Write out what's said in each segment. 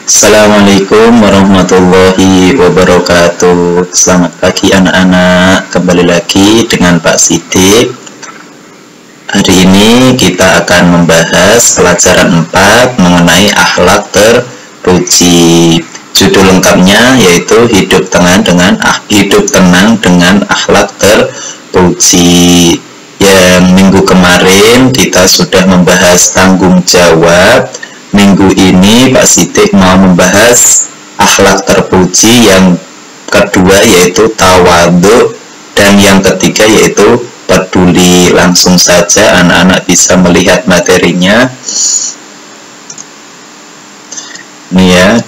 Assalamualaikum warahmatullahi wabarakatuh. Selamat pagi anak-anak. Kembali lagi dengan Pak Sidik. Hari ini kita akan membahas pelajaran 4 mengenai akhlak terpuji. Judul lengkapnya yaitu hidup tenang dengan akhlak terpuji. Yang minggu kemarin kita sudah membahas tanggung jawab. Minggu ini Pak Sidik mau membahas akhlak terpuji yang kedua yaitu tawadhu, dan yang ketiga yaitu peduli. Langsung saja anak-anak bisa melihat materinya. Ini ya,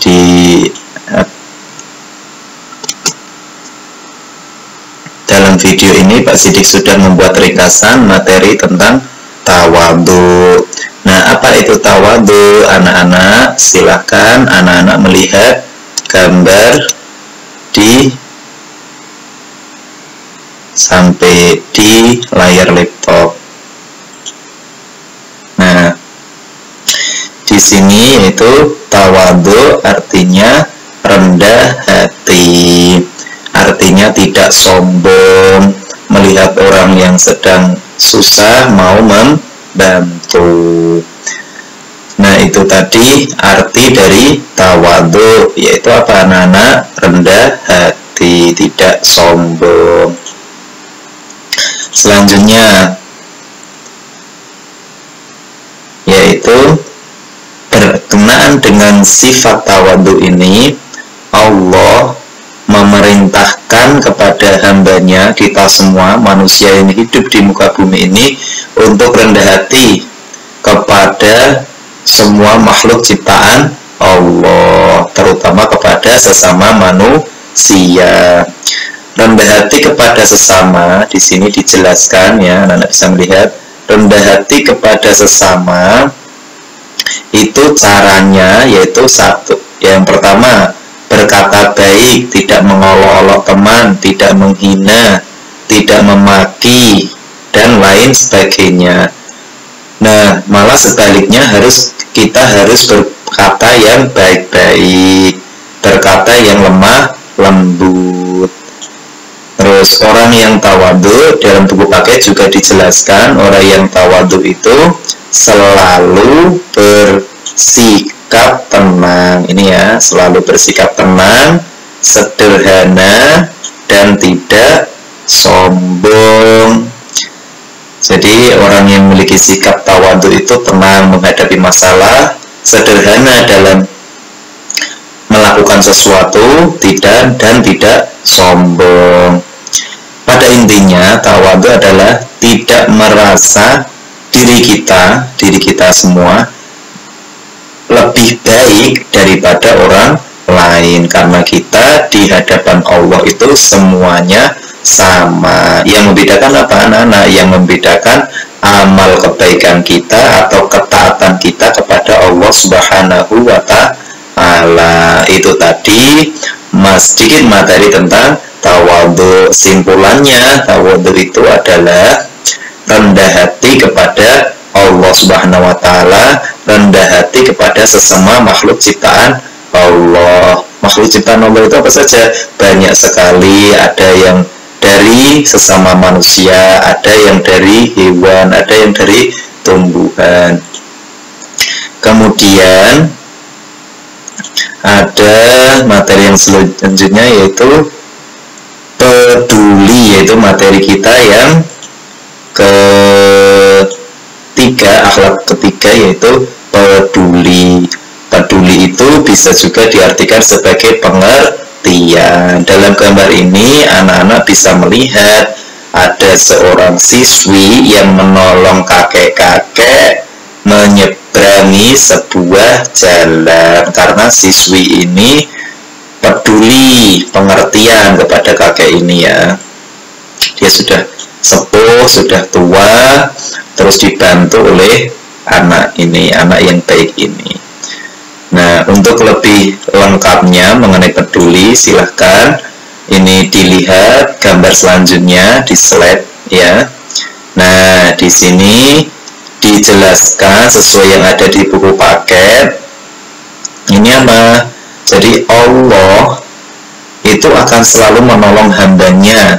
dalam video ini Pak Sidik sudah membuat ringkasan materi tentang tawadhu. Nah, apa itu tawadhu? Anak-anak, silahkan anak-anak melihat gambar sampai di layar laptop. Nah, di sini yaitu tawadhu artinya rendah hati, artinya tidak sombong, melihat orang yang sedang susah mau membantu. Nah, itu tadi arti dari tawadhu, yaitu apa anak-anak? Rendah hati, tidak sombong. Selanjutnya yaitu berkenaan dengan sifat tawadhu ini, Allah memerintahkan kepada hambanya, kita semua manusia yang hidup di muka bumi ini, untuk rendah hati kepada semua makhluk ciptaan Allah, terutama kepada sesama manusia. Rendah hati kepada sesama di sini dijelaskan ya, anak-anak bisa melihat. Rendah hati kepada sesama itu caranya yaitu satu. Yang pertama, berkata baik, tidak mengolok-olok teman, tidak menghina, tidak memaki, dan lain sebagainya. Nah, malah sebaliknya kita harus berkata yang baik-baik, berkata yang lemah lembut. Terus orang yang tawadhu, dalam buku paket juga dijelaskan, orang yang tawadhu itu selalu bersikap tenang. Ini ya, selalu bersikap tenang, sederhana, dan tidak sombong. Jadi orang yang memiliki sikap tawadhu itu tenang menghadapi masalah, sederhana dalam melakukan sesuatu, dan tidak sombong. Pada intinya, tawadhu adalah tidak merasa diri kita semua lebih baik daripada orang lain, karena kita di hadapan Allah itu semuanya sama. Yang membedakan apa anak-anak? Yang membedakan amal kebaikan kita atau ketaatan kita kepada Allah Subhanahu wa Ta'ala. Itu tadi sedikit materi tentang tawadhu. Simpulannya, tawadhu itu adalah rendah hati kepada Allah Subhanahu wa Ta'ala, rendah hati kepada sesama makhluk ciptaan Allah. Makhluk ciptaan Allah itu apa saja? Banyak sekali. Ada yang dari sesama manusia, ada yang dari hewan, ada yang dari tumbuhan. Kemudian ada materi yang selanjutnya yaitu peduli, yaitu materi kita yang ketiga, akhlak ketiga yaitu peduli. Peduli itu bisa juga diartikan sebagai pengertian. Dalam gambar ini anak-anak bisa melihat ada seorang siswi yang menolong kakek-kakek menyeberangi sebuah jalan, karena siswi ini peduli, pengertian kepada kakek ini ya. Dia sudah sepuh, sudah tua, terus dibantu oleh anak ini, anak yang baik ini. Nah, untuk lebih lengkapnya mengenai peduli, silahkan ini dilihat gambar selanjutnya di slide ya. Nah, di sini dijelaskan sesuai yang ada di buku paket Ini apa? Jadi Allah itu akan selalu menolong hambanya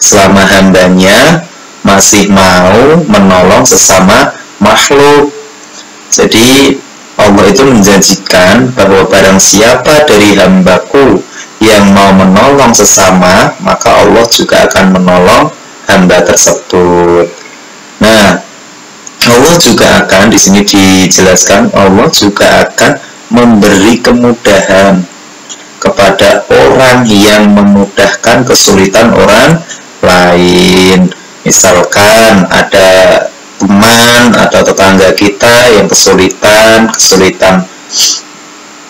selama hambanya masih mau menolong sesama makhluk. Jadi Allah itu menjanjikan bahwa barang siapa dari hambaku yang mau menolong sesama, maka Allah juga akan menolong hamba tersebut. Nah, Allah juga akan, di sini dijelaskan, Allah juga akan memberi kemudahan kepada orang yang memudahkan kesulitan orang lain. Misalkan ada teman atau tetangga kita yang kesulitan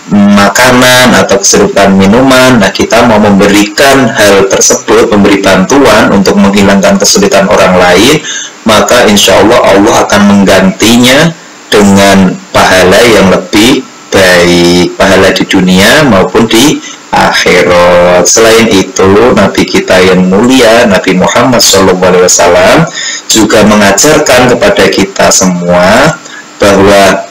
makanan atau kesulitan minuman, nah kita mau memberikan hal tersebut, memberi bantuan untuk menghilangkan kesulitan orang lain, maka insya Allah Allah akan menggantinya dengan pahala yang lebih baik, pahala di dunia maupun di akhirat. Selain itu, Nabi kita yang mulia, Nabi Muhammad SAW, juga mengajarkan kepada kita semua bahwa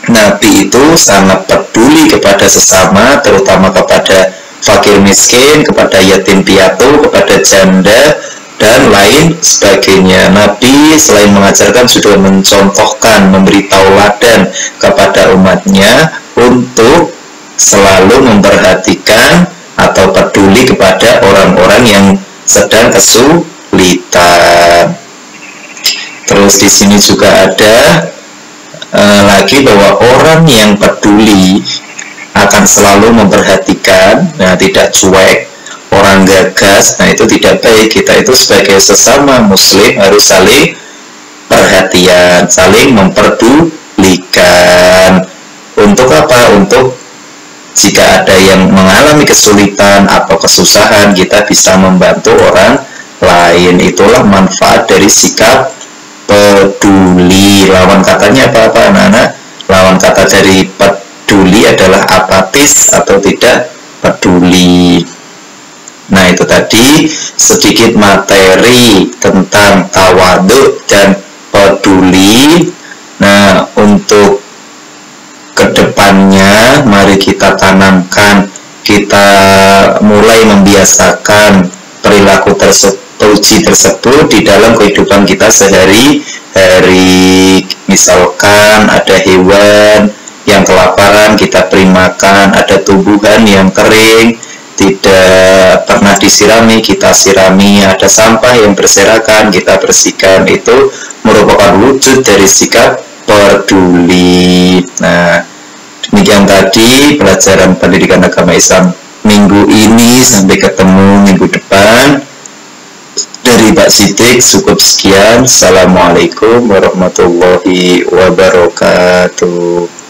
Nabi itu sangat peduli kepada sesama, terutama kepada fakir miskin, kepada yatim piatu, kepada janda, dan lain sebagainya. Nabi selain mengajarkan sudah mencontohkan, memberi tauladan kepada umatnya untuk selalu memperhatikan atau peduli kepada orang-orang yang sedang kesulitan. Terus di sini juga ada lagi bahwa orang yang peduli akan selalu memperhatikan, nah tidak cuek, orang gagas, nah itu tidak baik. Kita itu sebagai sesama muslim harus saling perhatian, saling memperdulikan. Untuk apa? Untuk jika ada yang mengalami kesulitan atau kesusahan, kita bisa membantu orang lain. Itulah manfaat dari sikap peduli. Lawan katanya apa anak-anak? Lawan kata dari peduli adalah apatis atau tidak peduli. Nah, itu tadi sedikit materi tentang tawadhu dan peduli. Nah, untuk kedepannya mari kita tanamkan, kita mulai membiasakan perilaku tersebut di dalam kehidupan kita sehari-hari. Misalkan ada hewan yang kelaparan, kita beri makan, ada tumbuhan yang kering tidak pernah disirami, kita sirami, ada sampah yang berserakan, kita bersihkan. Itu merupakan wujud dari sikap peduli. Nah, demikian tadi pelajaran pendidikan agama Islam minggu ini. Sampai ketemu minggu depan. Dari Pak Sidik cukup sekian. Assalamualaikum warahmatullahi wabarakatuh.